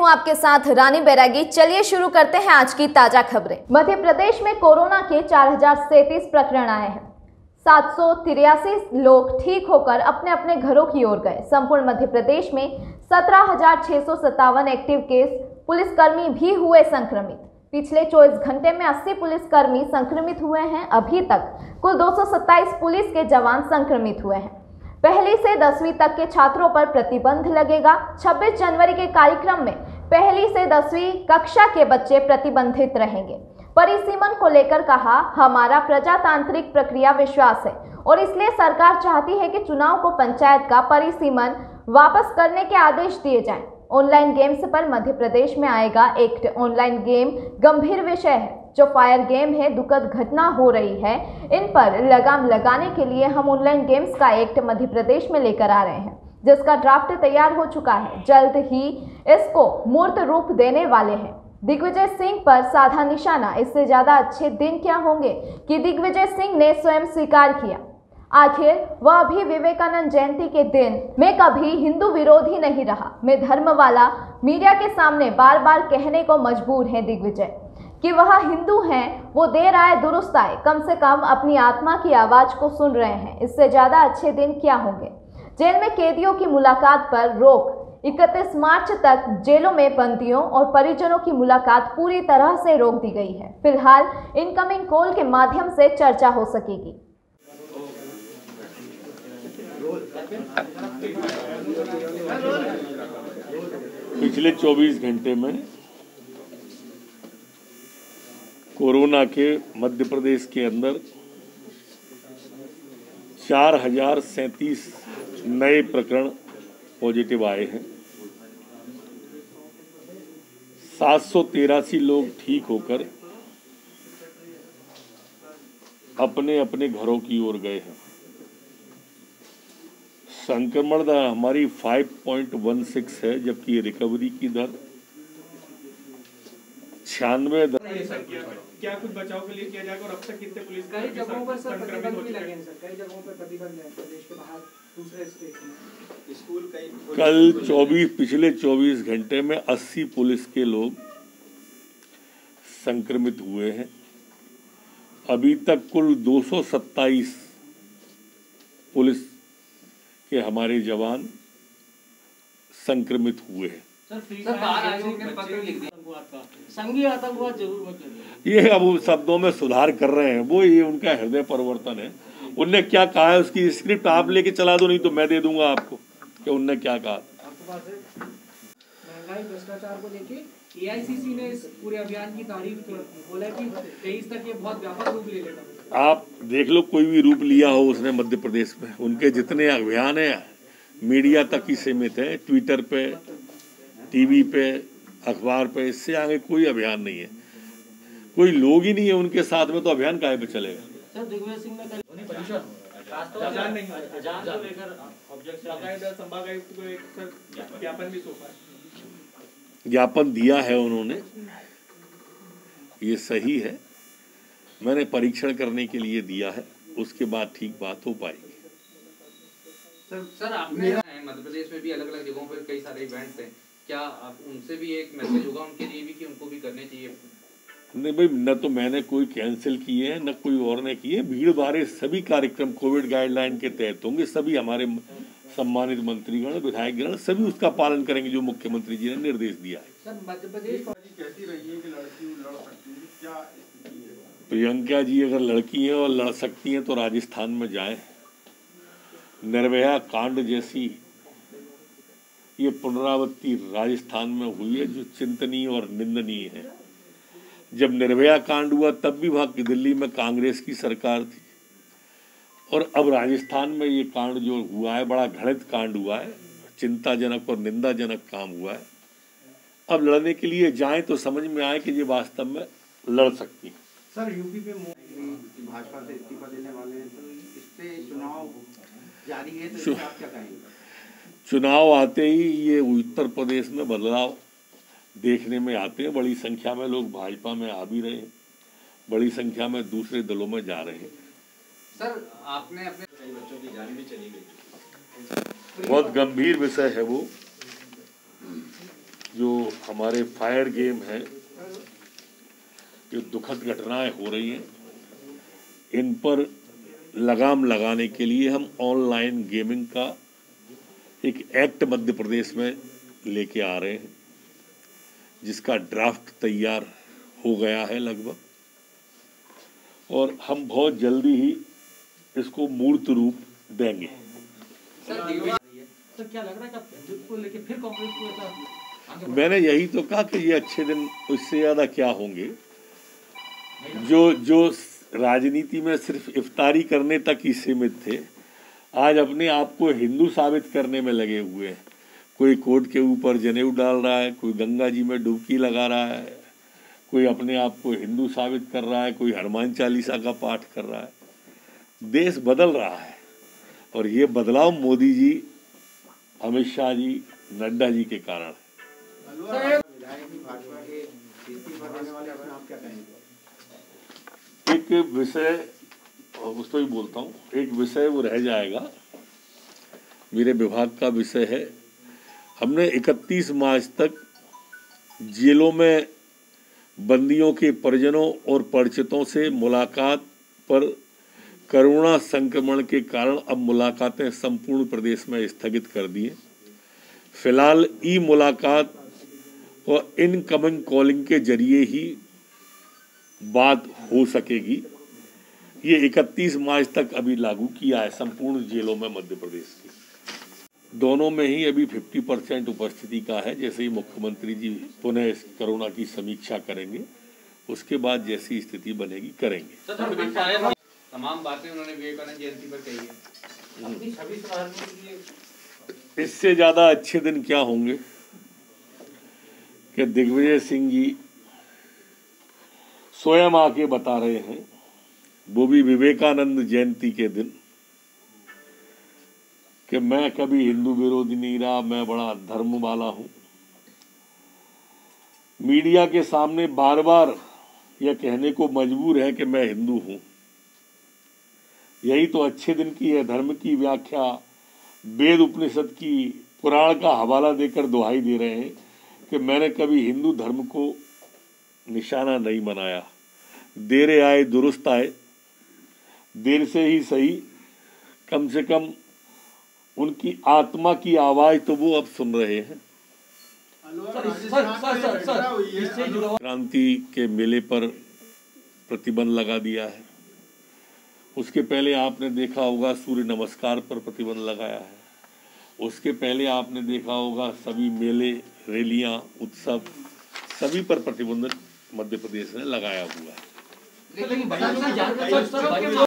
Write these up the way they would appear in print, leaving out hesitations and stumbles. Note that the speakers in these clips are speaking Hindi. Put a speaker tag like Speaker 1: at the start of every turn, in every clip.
Speaker 1: हूं आपके साथ रानी बैरागी। चलिए शुरू करते हैं आज की ताजा खबरें। मध्य प्रदेश में कोरोना के 4037 प्रकरण आए हैं। 783 लोग ठीक होकर अपने अपने घरों की ओर गए। संपूर्ण मध्य प्रदेश में 17,657 एक्टिव केस। पुलिसकर्मी भी हुए संक्रमित। पिछले 24 घंटे में 80 पुलिसकर्मी संक्रमित हुए हैं। अभी तक कुल 227 पुलिस के जवान संक्रमित हुए हैं। पहली से 10वीं तक के छात्रों पर प्रतिबंध लगेगा। 26 जनवरी के कार्यक्रम में पहली से 10वीं कक्षा के बच्चे प्रतिबंधित रहेंगे। परिसीमन को लेकर कहा, हमारा प्रजातांत्रिक प्रक्रिया विश्वास है और इसलिए सरकार चाहती है कि चुनाव को पंचायत का परिसीमन वापस करने के आदेश दिए जाएं। ऑनलाइन गेम्स पर मध्य प्रदेश में आएगा एक्ट। ऑनलाइन गेम गंभीर विषय है। जो फायर गेम है, दुखद घटना हो रही है, इन पर लगाम लगाने के लिए हम ऑनलाइन गेम्स का एक्ट मध्य प्रदेश में लेकर आ रहे हैं, जिसका ड्राफ्ट तैयार हो चुका है। जल्द ही इसको मूर्त रूप देने वाले हैं। दिग्विजय सिंह पर साधा निशाना। इससे ज्यादा अच्छे दिन क्या होंगे कि दिग्विजय सिंह ने स्वयं स्वीकार किया। आखिर वह भी विवेकानंद जयंती के दिन में कभी हिंदू विरोधी नहीं रहा। मैं धर्म वाला मीडिया के सामने बार बार कहने को मजबूर है दिग्विजय कि वह हिंदू हैं। वो देर आए दुरुस्त आए, कम से कम अपनी आत्मा की आवाज को सुन रहे हैं। इससे ज्यादा अच्छे दिन क्या होंगे। जेल में कैदियों की मुलाकात पर रोक। 31 मार्च तक जेलों में बंदियों और परिजनों की मुलाकात पूरी तरह से रोक दी गई है। फिलहाल इनकमिंग कॉल के माध्यम से चर्चा हो सकेगी।
Speaker 2: पिछले 24 घंटे में कोरोना के मध्य प्रदेश के अंदर 4037 नए प्रकरण पॉजिटिव आए हैं। 783 लोग ठीक होकर अपने अपने घरों की ओर गए हैं। संक्रमण दर हमारी 5.16 है, जबकि रिकवरी की दर 96।
Speaker 3: क्या कुछ बचाव के लिए किया जाएगा और अब तक कितने पुलिस
Speaker 4: कई जगहों पर सर प्रतिबंध भी लगे हैं सर, कई जगहों पर प्रतिबंध है प्रदेश के बाहर दूसरे स्टेट में। स्कूल
Speaker 2: कल पिछले 24 घंटे में 80 पुलिस के लोग संक्रमित हुए हैं। अभी तक कुल 227 पुलिस के हमारे जवान संक्रमित हुए हैं।
Speaker 4: सर बाहर आयोगों ने पत्र लिख दिया संघीय आतंकवाद जरूर मत करिए।
Speaker 2: ये अब शब्दों में सुधार कर रहे हैं वो, ये उनका हृदय परिवर्तन है। उनने क्या कहा है उसकी स्क्रिप्ट आप लेके चला दो, नहीं तो मैं दे दूंगा आपको कि उनने क्या कहा।
Speaker 4: आपके पास है महंगाई भ्रष्टाचार को लेके एआईसीसी ने इस पूरे अभियान की तारीफ की, बोला कि 23 तक ये बहुत व्यापक रूप ले लेगा।
Speaker 2: आप देख लो, कोई भी रूप लिया हो उसने मध्य प्रदेश में, उनके जितने अभियान है मीडिया तक ही सीमित है। ट्विटर पे, टीवी पे, अखबार पे, इससे आगे कोई अभियान नहीं है। कोई लोग ही नहीं है उनके साथ में, तो अभियान काहे पे चलेगा।
Speaker 4: सर दिग्विजय सिंह ने
Speaker 3: ज्ञापन भी सौंपा है।
Speaker 2: ज्ञापन दिया है उन्होंने, ये सही है। मैंने परीक्षण करने के लिए दिया है, उसके बाद ठीक बात हो पाएगी।
Speaker 5: सर आपने मध्य प्रदेश में भी अलग अलग जगहों पर कई सारे इवेंट्स हैं, क्या आप उनसे भी एक मैसेज होगा उनके लिए भी कि उनको भी करने चाहिए?
Speaker 2: नहीं भाई, न तो मैंने कोई कैंसिल किए हैं, न कोई और ने किए। भीड़ भाड़ सभी कार्यक्रम कोविड गाइडलाइन के तहत होंगे। सभी हमारे सम्मानित मंत्रीगण, विधायकगण सभी उसका पालन करेंगे जो मुख्यमंत्री जी ने निर्देश दिया है।
Speaker 4: सर मध्य प्रदेश
Speaker 3: कहती रही है कि लड़की लड़ सकती है, क्या स्थिति है?
Speaker 2: प्रियंका जी अगर लड़की हैं और लड़ सकती हैं तो राजस्थान में जाएं। निर्भया कांड जैसी ये पुनरावृत्ति राजस्थान में हुई है, जो चिंतनीय और निंदनीय है। जब निर्भया कांड हुआ तब भी वहाँ दिल्ली में कांग्रेस की सरकार थी, और अब राजस्थान में ये कांड जो हुआ है, बड़ा घृणित कांड हुआ है, चिंताजनक और निंदाजनक काम हुआ है। अब लड़ने के लिए जाएं तो समझ में आए कि ये वास्तव में लड़ सकती है।
Speaker 3: सर यूपी पे भाजपा से इस्तीफा देने वाले हैं, तो इससे चुनाव जारी है, तो आप क्या कहेंगे?
Speaker 2: चुनाव आते ही ये उत्तर प्रदेश में बदलाव देखने में आते हैं। बड़ी संख्या में लोग भाजपा में आ भी रहे हैं, बड़ी संख्या में दूसरे दलों में जा रहे हैं।
Speaker 5: सर आपने अपने बच्चों की जान भी चली गई,
Speaker 2: बहुत गंभीर विषय है वो। जो हमारे फायर गेम है, जो दुखद घटनाएं हो रही हैं, इन पर लगाम लगाने के लिए हम ऑनलाइन गेमिंग का एक एक्ट मध्य प्रदेश में लेके आ रहे हैं, जिसका ड्राफ्ट तैयार हो गया है लगभग, और हम बहुत जल्दी ही इसको मूर्त रूप देंगे।
Speaker 4: सर क्या लग रहा है कि हिंदुत्व को लेके फिर कांग्रेस को ऐसा?
Speaker 2: मैंने यही तो कहा कि ये अच्छे दिन उससे ज़्यादा क्या होंगे। जो राजनीति में सिर्फ इफ्तारी करने तक ही सीमित थे, आज अपने आप को हिंदू साबित करने में लगे हुए हैं। कोई कोर्ट के ऊपर जनेऊ डाल रहा है, कोई गंगा जी में डुबकी लगा रहा है, कोई अपने आप को हिंदू साबित कर रहा है, कोई हनुमान चालीसा का पाठ कर रहा है। देश बदल रहा है, और ये बदलाव मोदी जी, अमित शाह जी, नड्डा जी के कारण है। एक विषय उस पर भी बोलता हूँ, एक विषय वो रह जाएगा, मेरे विभाग का विषय है। हमने 31 मार्च तक जेलों में बंदियों के परिजनों और परिचितों से मुलाकात पर कोरोना संक्रमण के कारण अब मुलाकातें संपूर्ण प्रदेश में स्थगित कर दी हैं। फिलहाल ई मुलाकात और इनकमिंग कॉलिंग के जरिए ही बात हो सकेगी। ये 31 मार्च तक अभी लागू किया है संपूर्ण जेलों में मध्य प्रदेश की। दोनों में ही अभी 50% उपस्थिति का है। जैसे ही मुख्यमंत्री जी पुनः इस कोरोना की समीक्षा करेंगे, उसके बाद जैसी स्थिति बनेगी करेंगे।
Speaker 5: तमाम बातें उन्होंने विवेकानंद जयंती पर कही है। अपनी छवि सुधारने के लिए
Speaker 2: इससे ज्यादा अच्छे दिन क्या होंगे कि दिग्विजय सिंह जी स्वयं आके बता रहे हैं, वो भी विवेकानंद जयंती के दिन, कि मैं कभी हिंदू विरोधी नहीं रहा, मैं बड़ा धर्म वाला हूं। मीडिया के सामने बार बार यह कहने को मजबूर है कि मैं हिंदू हूं। यही तो अच्छे दिन की है। धर्म की व्याख्या वेद उपनिषद की, पुराण का हवाला देकर दुहाई दे रहे हैं कि मैंने कभी हिंदू धर्म को निशाना नहीं बनाया। देर आए दुरुस्त आए, देर से ही सही, कम से कम उनकी आत्मा की आवाज तो वो अब सुन रहे हैं। क्रांति के मेले पर प्रतिबंध लगा दिया है। उसके पहले आपने देखा होगा सूर्य नमस्कार पर प्रतिबंध लगाया है। उसके पहले आपने देखा होगा सभी मेले, रैलियां, उत्सव सभी पर प्रतिबंध मध्य प्रदेश ने लगाया हुआ है।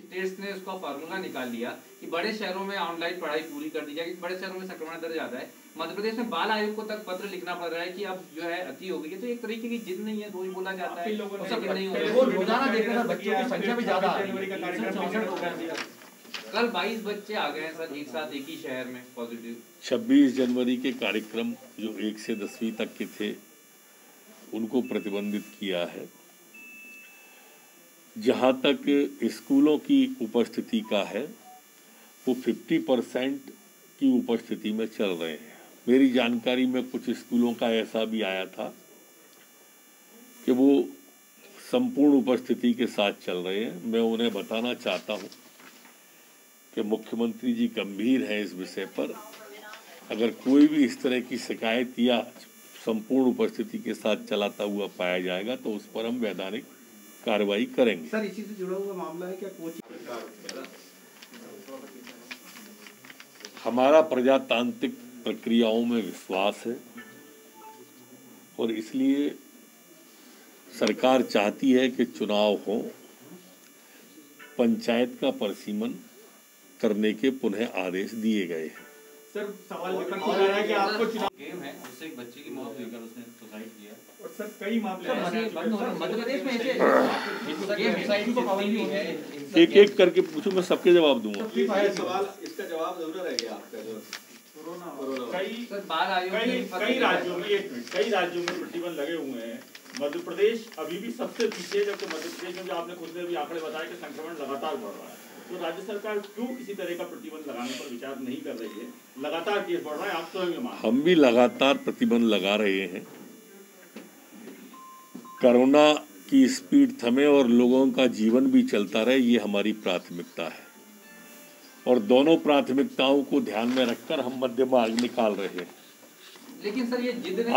Speaker 5: स्टेट्स ने उसका फार्मूला निकाल लिया कि बड़े शहरों में ऑनलाइन पढ़ाई पूरी कर दी जाएगी, बड़े शहरों में संक्रमण दर ज्यादा है। मध्य प्रदेश में बाल आयोग को तक पत्र लिखना पड़ रहा है कि अब जो है अति हो गई है। तो एक तरीके की जिद नहीं है, रोज बोला जाता है,
Speaker 4: वो रोजाना देख रहे हैं, बच्चों की संख्या भी ज्यादा आ रही है।
Speaker 5: कल 22 बच्चे आ गए हैं सर एक साथ एक ही शहर में पॉजिटिव।
Speaker 2: 26 जनवरी के कार्यक्रम जो 1 से 10वीं तक के थे, उनको प्रतिबंधित किया है। जहाँ तक स्कूलों की उपस्थिति का है, वो 50% की उपस्थिति में चल रहे हैं। मेरी जानकारी में कुछ स्कूलों का ऐसा भी आया था कि वो संपूर्ण उपस्थिति के साथ चल रहे हैं। मैं उन्हें बताना चाहता हूँ कि मुख्यमंत्री जी गंभीर हैं इस विषय पर। अगर कोई भी इस तरह की शिकायत या संपूर्ण उपस्थिति के साथ चलाता हुआ पाया जाएगा तो उस पर हम वैधानिक कार्रवाई करेंगे।
Speaker 3: सर इसी से जुड़ा हुआ मामला है क्या कोचिंग?
Speaker 2: हमारा प्रजातांत्रिक प्रक्रियाओं में विश्वास है और इसलिए सरकार चाहती है कि चुनाव हो, पंचायत का परिसीमन करने के पुनः आदेश दिए गए हैं।
Speaker 6: सर सवाल निकल के आ रहा है कि आपको चुनाव
Speaker 5: गेम है, उससे एक बच्चे की मौत हुई कर उसने सुसाइड किया।
Speaker 6: और सर कई मामले
Speaker 5: मध्य प्रदेश में ऐसे गेम को पाबंदी है।
Speaker 2: एक एक करके पूछूंगा, सबके जवाब दूंगा।
Speaker 7: सवाल इसका जवाब अधूरा रह गया आपका जो कोरोना।
Speaker 6: कई राज्यों में कई राज्यों में प्रतिबंध लगे हुए हैं। मध्य प्रदेश अभी भी सबसे पीछे, जबकि मध्य प्रदेश में भी आपने खुद ने भी आंकड़े बताए कि संक्रमण लगातार बढ़ रहा है। तो राज्य सरकार क्यों किसी तरह का प्रतिबंध लगाने पर विचार नहीं कर रही है? लगातार केस बढ़ रहा है, आप स्वयं ये मानते हैं।
Speaker 2: हम भी लगातार प्रतिबंध लगा रहे हैं। कोरोना की स्पीड थमे और लोगों का जीवन भी चलता रहे, ये हमारी प्राथमिकता है और दोनों प्राथमिकताओं को ध्यान में रखकर हम मध्य मार्ग निकाल रहे हैं।
Speaker 5: लेकिन सर ये जिद नहीं